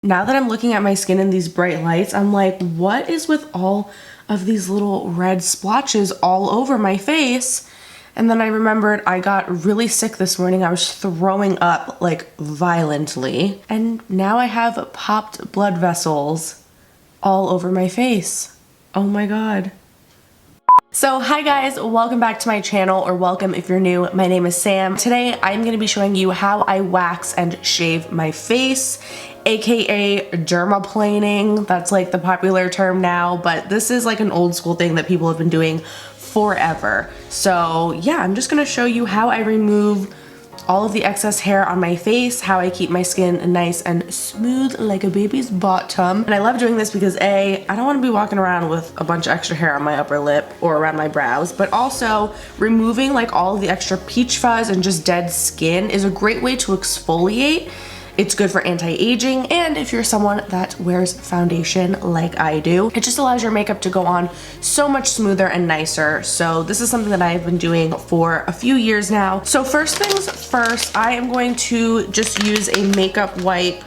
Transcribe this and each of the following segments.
Now that I'm looking at my skin in these bright lights, I'm like, what is with all of these little red splotches all over my face? And then I remembered I got really sick this morning. I was throwing up like violently. And now I have popped blood vessels all over my face. Oh my God. So hi guys, welcome back to my channel, or welcome if you're new. My name is Sam. Today I'm going to be showing you how I wax and shave my face, aka dermaplaning. That's like the popular term now, but this is like an old school thing that people have been doing forever. So yeah, I'm just going to show you how I remove all of the excess hair on my face, how I keep my skin nice and smooth like a baby's bottom. And I love doing this because A, I don't want to be walking around with a bunch of extra hair on my upper lip or around my brows, but also removing like all of the extra peach fuzz and just dead skin is a great way to exfoliate. It's good for anti-aging, and if you're someone that wears foundation like I do, it just allows your makeup to go on so much smoother and nicer. So this is something that I've been doing for a few years now. So first things first, I am going to just use a makeup wipe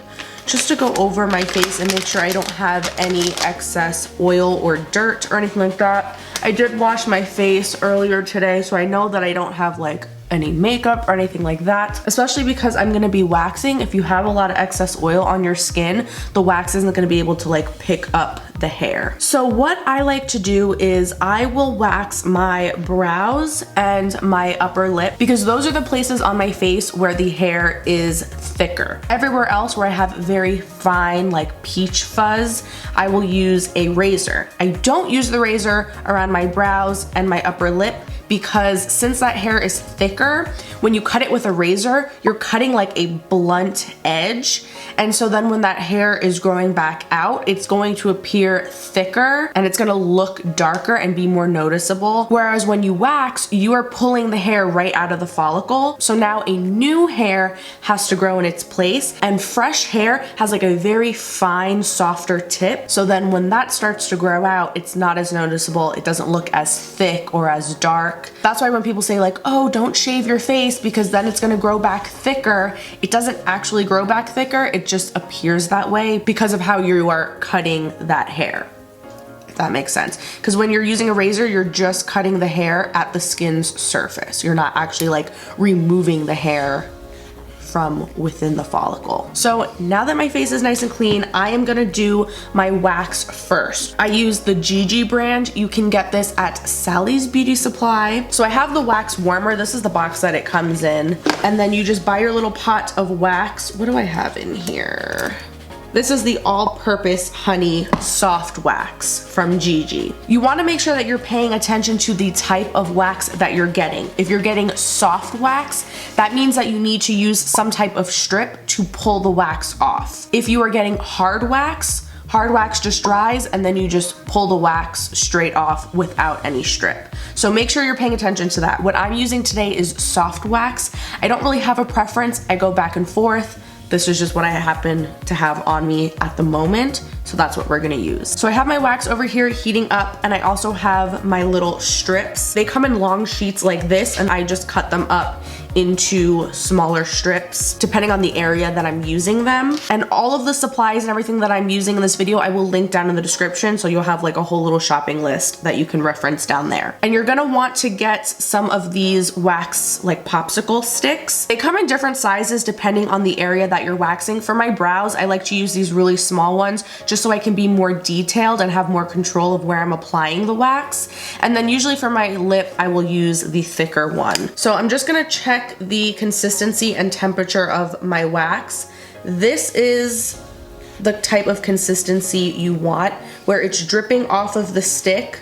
just to go over my face and make sure I don't have any excess oil or dirt or anything like that. I did wash my face earlier today, so I know that I don't have like any makeup or anything like that, especially because I'm gonna be waxing. If you have a lot of excess oil on your skin, the wax isn't gonna be able to like pick up the hair. So what I like to do is I will wax my brows and my upper lip because those are the places on my face where the hair is thicker. Everywhere else where I have very fine like peach fuzz, I will use a razor. I don't use the razor around my brows and my upper lip because since that hair is thicker, when you cut it with a razor, you're cutting like a blunt edge. And so then when that hair is growing back out, it's going to appear thicker and it's gonna look darker and be more noticeable. Whereas when you wax, you are pulling the hair right out of the follicle. So now a new hair has to grow in its place, and fresh hair has like a very fine, softer tip. So then when that starts to grow out, it's not as noticeable. It doesn't look as thick or as dark. That's why when people say like, oh, don't shave your face because then it's gonna grow back thicker, it doesn't actually grow back thicker. It just appears that way because of how you are cutting that hair, if that makes sense. Because when you're using a razor, you're just cutting the hair at the skin's surface. You're not actually like removing the hair from within the follicle. So now that my face is nice and clean, I am gonna do my wax first. I use the Gigi brand. You can get this at Sally's Beauty Supply. So I have the wax warmer. This is the box that it comes in. And then you just buy your little pot of wax. What do I have in here? This is the all-purpose honey soft wax from Gigi. You wanna make sure that you're paying attention to the type of wax that you're getting. If you're getting soft wax, that means that you need to use some type of strip to pull the wax off. If you are getting hard wax just dries and then you just pull the wax straight off without any strip. So make sure you're paying attention to that. What I'm using today is soft wax. I don't really have a preference. I go back and forth. This is just what I happen to have on me at the moment, so that's what we're gonna use. So I have my wax over here heating up, and I also have my little strips. They come in long sheets like this, and I just cut them up into smaller strips depending on the area that I'm using them. And all of the supplies and everything that I'm using in this video I will link down in the description, so you'll have like a whole little shopping list that you can reference down there. And you're gonna want to get some of these wax like popsicle sticks. They come in different sizes depending on the area that you're waxing. For my brows, I like to use these really small ones just so I can be more detailed and have more control of where I'm applying the wax. And then usually for my lip, I will use the thicker one. So I'm just gonna check the consistency and temperature of my wax. This is the type of consistency you want, where it's dripping off of the stick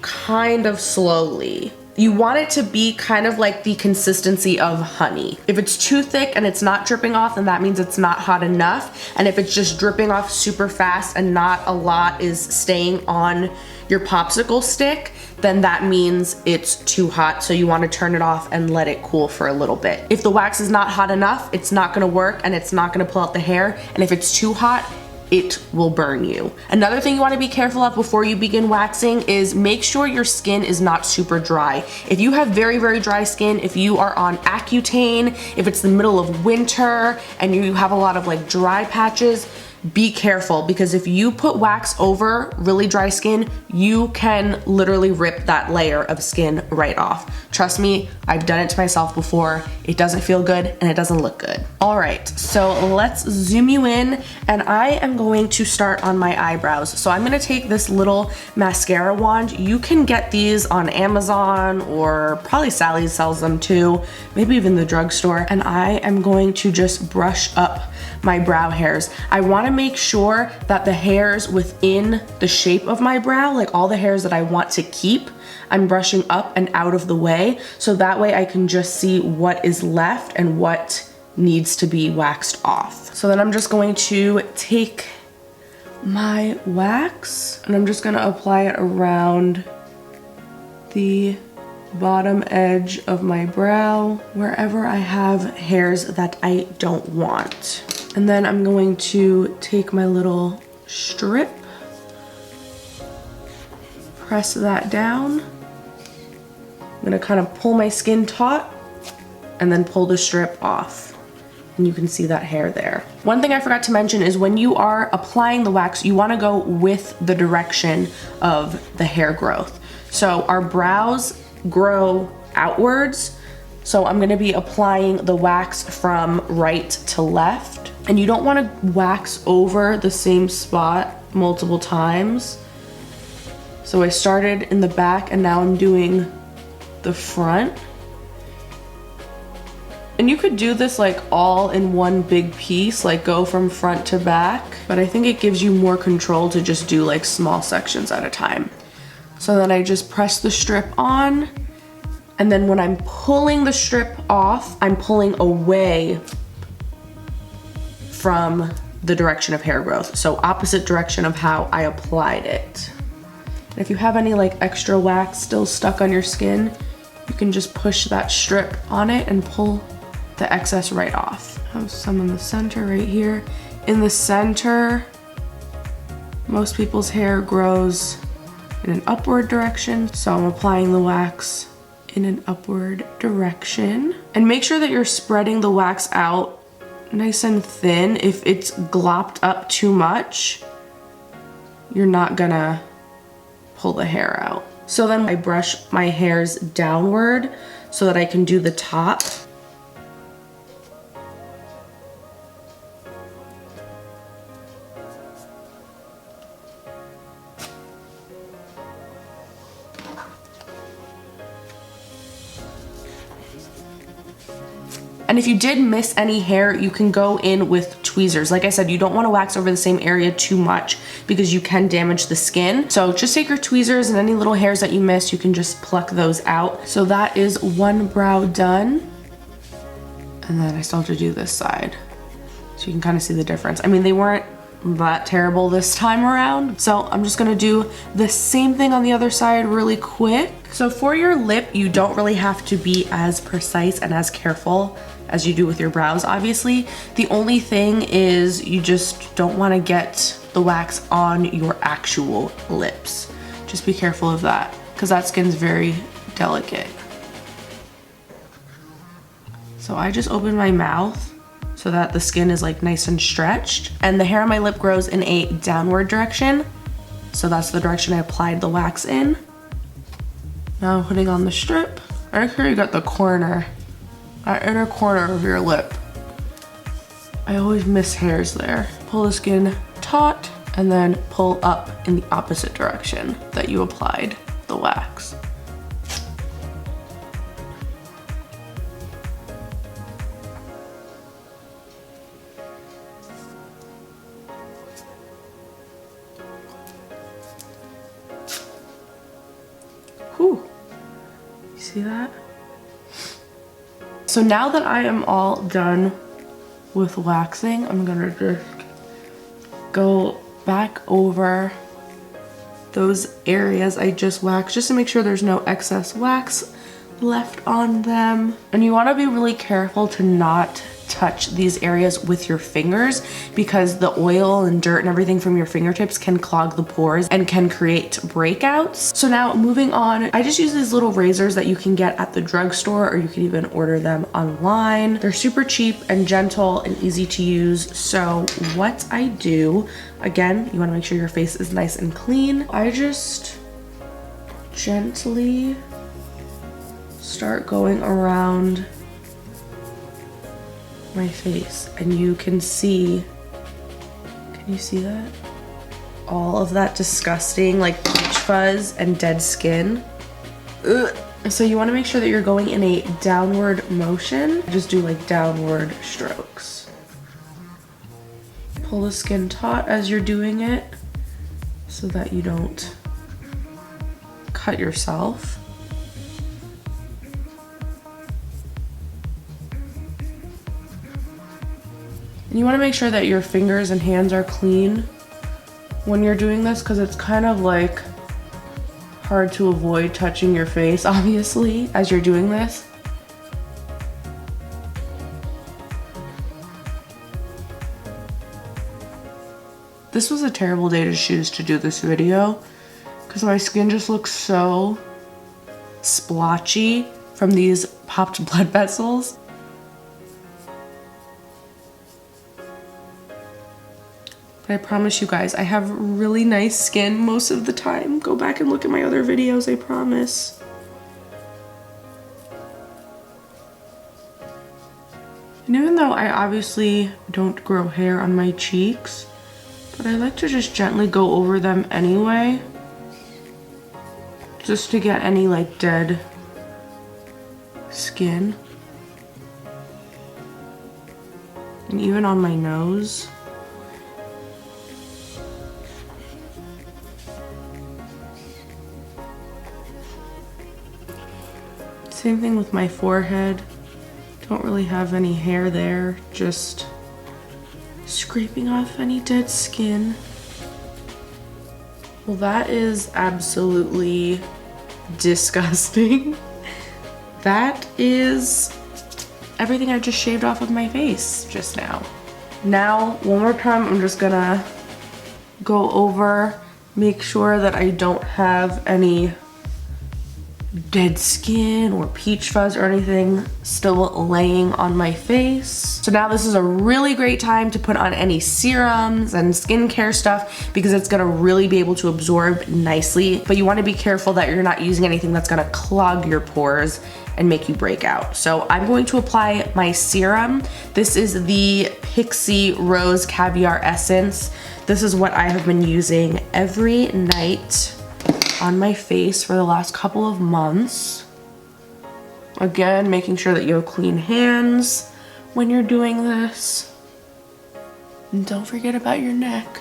kind of slowly. You want it to be kind of like the consistency of honey. If it's too thick and it's not dripping off, then that means it's not hot enough. And if it's just dripping off super fast and not a lot is staying on your popsicle stick, then that means it's too hot. So you want to turn it off and let it cool for a little bit. If the wax is not hot enough, it's not gonna work and it's not gonna pull out the hair. And if it's too hot, it will burn you. Another thing you wanna be careful of before you begin waxing is make sure your skin is not super dry. If you have very, very dry skin, if you are on Accutane, if it's the middle of winter and you have a lot of like dry patches, be careful, because if you put wax over really dry skin, you can literally rip that layer of skin right off. Trust me, I've done it to myself before. It doesn't feel good and it doesn't look good. All right, so let's zoom you in, and I am going to start on my eyebrows. So I'm gonna take this little mascara wand. You can get these on Amazon, or probably Sally's sells them too, maybe even the drugstore. And I am going to just brush up my brow hairs. I want to make sure that the hairs within the shape of my brow, like all the hairs that I want to keep, I'm brushing up and out of the way, so that way I can just see what is left and what needs to be waxed off. So then I'm just going to take my wax and I'm just going to apply it around the bottom edge of my brow, wherever I have hairs that I don't want. And then I'm going to take my little strip, press that down. I'm gonna kind of pull my skin taut and then pull the strip off. And you can see that hair there. One thing I forgot to mention is when you are applying the wax, you wanna go with the direction of the hair growth. So our brows grow outwards, so I'm gonna be applying the wax from right to left. And you don't wanna wax over the same spot multiple times. So I started in the back and now I'm doing the front. And you could do this like all in one big piece, like go from front to back, but I think it gives you more control to just do like small sections at a time. So then I just press the strip on, and then when I'm pulling the strip off, I'm pulling away from the direction of hair growth. So opposite direction of how I applied it. And if you have any like extra wax still stuck on your skin, you can just push that strip on it and pull the excess right off. I have some in the center right here. In the center, most people's hair grows in an upward direction, so I'm applying the wax in an upward direction. And make sure that you're spreading the wax out nice and thin. If it's glopped up too much, you're not gonna pull the hair out. So then I brush my hairs downward so that I can do the top. And if you did miss any hair, you can go in with tweezers. Like I said, you don't want to wax over the same area too much because you can damage the skin. So just take your tweezers, and any little hairs that you missed, you can just pluck those out. So that is one brow done. And then I still have to do this side, so you can kind of see the difference. I mean, they weren't that terrible this time around. So I'm just gonna do the same thing on the other side really quick. So for your lip, you don't really have to be as precise and as careful as you do with your brows, obviously. The only thing is you just don't wanna get the wax on your actual lips. Just be careful of that, because that skin's very delicate. So I just open my mouth so that the skin is like nice and stretched, and the hair on my lip grows in a downward direction. So that's the direction I applied the wax in. Now I'm putting on the strip. Right here you got the corner, that inner corner of your lip. I always miss hairs there. Pull the skin taut and then pull up in the opposite direction that you applied the wax. Whew. You see that? So now that I am all done with waxing, I'm gonna just go back over those areas I just waxed just to make sure there's no excess wax left on them. And you want to be really careful to not touch these areas with your fingers because the oil and dirt and everything from your fingertips can clog the pores and can create breakouts. So now moving on, I just use these little razors that you can get at the drugstore, or you can even order them online. They're super cheap and gentle and easy to use. So what I do, again, you want to make sure your face is nice and clean. I just gently start going around my face, and you can see you see that? All of that disgusting like peach fuzz and dead skin. Ugh. So you want to make sure that you're going in a downward motion. Just do like downward strokes. Pull the skin taut as you're doing it so that you don't cut yourself. And you want to make sure that your fingers and hands are clean when you're doing this, because it's kind of like hard to avoid touching your face, obviously, as you're doing this. This was a terrible day to choose to do this video because my skin just looks so splotchy from these popped blood vessels. But I promise you guys, I have really nice skin most of the time. Go back and look at my other videos, I promise. And even though I obviously don't grow hair on my cheeks, but I like to just gently go over them anyway, just to get any like dead skin. And even on my nose. Same thing with my forehead. Don't really have any hair there, just scraping off any dead skin. Well, that is absolutely disgusting. That is everything I just shaved off of my face just now. Now, one more time, I'm just gonna go over, make sure that I don't have any dead skin or peach fuzz or anything still laying on my face. So now this is a really great time to put on any serums and skincare stuff because it's gonna really be able to absorb nicely, but you wanna be careful that you're not using anything that's gonna clog your pores and make you break out. So I'm going to apply my serum. This is the Pixie Rose Caviar Essence. This is what I have been using every night on my face for the last couple of months. Again, making sure that you have clean hands when you're doing this. And don't forget about your neck.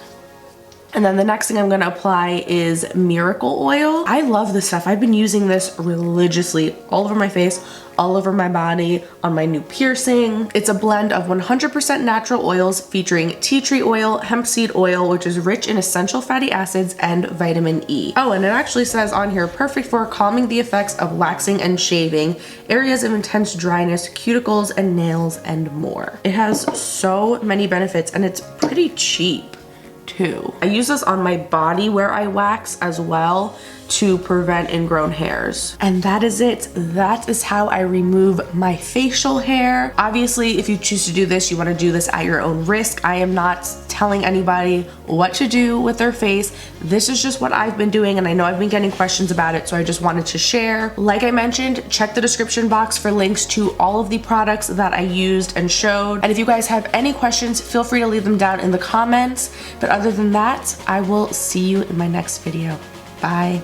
And then the next thing I'm gonna apply is Miracle Oil. I love this stuff. I've been using this religiously all over my face, all over my body, on my new piercing. It's a blend of 100% natural oils featuring tea tree oil, hemp seed oil, which is rich in essential fatty acids and vitamin E. Oh, and it actually says on here, perfect for calming the effects of waxing and shaving, areas of intense dryness, cuticles and nails, and more. It has so many benefits and it's pretty cheap too. I use this on my body where I wax as well to prevent ingrown hairs. And that is it. That is how I remove my facial hair. Obviously, if you choose to do this, you want to do this at your own risk. I am not telling anybody what to do with their face. This is just what I've been doing, and I know I've been getting questions about it, so I just wanted to share. Like I mentioned, check the description box for links to all of the products that I used and showed. And if you guys have any questions, feel free to leave them down in the comments. But other than that, I will see you in my next video. Bye.